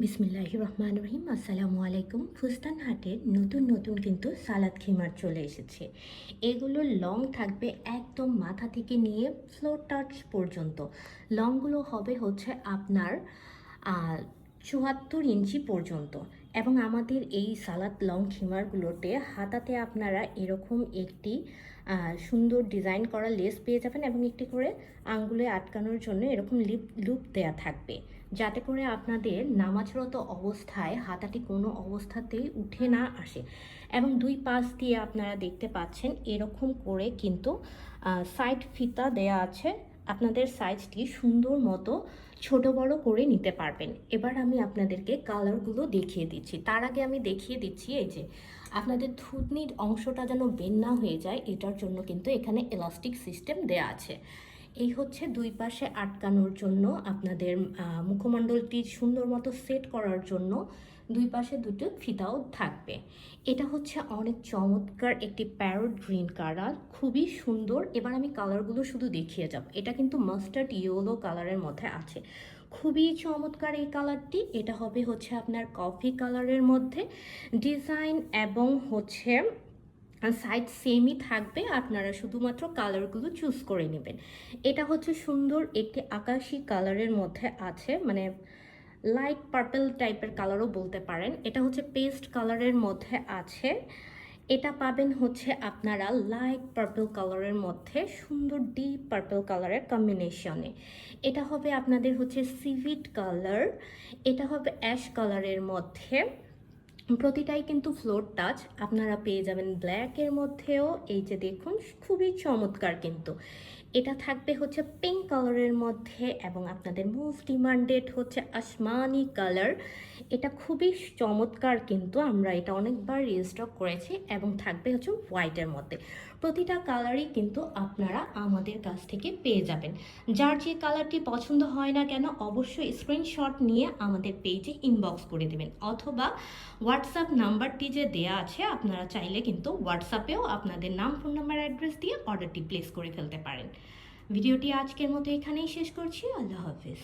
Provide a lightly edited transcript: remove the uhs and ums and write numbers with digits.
বিসমিল্লাহির রহমানির রহিম। আসসালামু আলাইকুম। ফুস্তান হাটের নতুন নতুন কিন্তু সালাদ খিমার চলে এসেছে। এগুলো লং থাকবে একদম মাথা থেকে নিয়ে ফ্লোর টাচ পর্যন্ত। লংগুলো হবে হচ্ছে আপনার ৭৪ ইঞ্চি পর্যন্ত। এবং আমাদের এই সালাদ লং খিমারগুলোতে হাতাতে আপনারা এরকম একটি সুন্দর ডিজাইন করা লেস পেয়ে যাবেন এবং একটি করে আঙ্গুলে আটকানোর জন্য এরকম লুপ দেয়া থাকবে, যাতে করে আপনাদের নামাজরত অবস্থায় হাতাটি কোনো অবস্থাতেই উঠে না আসে। এবং দুই পাশ দিয়ে আপনারা দেখতে পাচ্ছেন এরকম করে কিন্তু সাইড ফিতা দেয়া আছে। আপনাদের সাইজটি সুন্দর মতো ছোট বড় করে নিতে পারবেন। এবার আমি আপনাদেরকে কালারগুলো দেখিয়ে দিচ্ছি। তার আগে আমি দেখিয়ে দিচ্ছি এই যে আপনাদের থুতনির অংশটা যেন বের না হয়ে যায়, এটার জন্য কিন্তু এখানে এলাস্টিক সিস্টেম দেয়া আছে। এই হচ্ছে দুই পাশে আটকানোর জন্য আপনাদের মুখমণ্ডলটি সুন্দর মতো সেট করার জন্য দুই পাশে দুটো ফিতাও থাকবে। এটা হচ্ছে অনেক চমৎকার একটি প্যারট গ্রিন কালার, খুবই সুন্দর। এবার আমি কালারগুলো শুধু দেখিয়ে যাব। এটা কিন্তু মাস্টার্ড ইয়েলো কালারের মধ্যে আছে, খুবই চমৎকার এই কালারটি। এটা হবে হচ্ছে আপনার কফি কালারের মধ্যে ডিজাইন এবং হচ্ছে সাইড সেমই থাকবে, আপনারা শুধুমাত্র কালারগুলো চুজ করে নেবেন। এটা হচ্ছে সুন্দর একটি আকাশি কালারের মধ্যে আছে, মানে লাইট পার্পল টাইপের কালারও বলতে পারেন। এটা হচ্ছে পেস্ট কালারের মধ্যে আছে। এটা পাবেন হচ্ছে আপনারা লাইট পার্পল কালারের মধ্যে সুন্দর ডিপ পার্পল কালারের কম্বিনেশনে। এটা হবে আপনাদের হচ্ছে সিভিট কালার। এটা হবে অ্যাশ কালারের মধ্যে। প্রতিটাই কিন্তু ফ্লোর টাচ। আপনারা পেয়ে যাবেন ব্ল্যাকের মধ্যেও, এই যে দেখুন খুবই চমৎকার কিন্তু। এটা থাকবে হচ্ছে পিঙ্ক কালারের মধ্যে এবং আপনাদের মোস্ট ডিমান্ডেড হচ্ছে আসমানি কালার। এটা খুবই চমৎকার কিন্তু, আমরা এটা অনেকবার রিস্টক করেছি। এবং থাকবে হচ্ছে হোয়াইটের মধ্যে। প্রতিটা কালারই কিন্তু আপনারা আমাদের কাছ থেকে পেয়ে যাবেন। যার যে কালারটি পছন্দ হয় না কেন অবশ্যই স্ক্রিনশট নিয়ে আমাদের পেজে ইনবক্স করে দেবেন, অথবা হোয়াটসঅ্যাপ নাম্বারটি যে দেয়া আছে আপনারা চাইলে কিন্তু হোয়াটসঅ্যাপেও আপনাদের নাম, ফোন নাম্বার, অ্যাড্রেস দিয়ে অর্ডারটি প্লেস করে ফেলতে পারেন। ভিডিওটি আজকের মতো এখানেই শেষ করছি। আল্লাহ হাফেজ।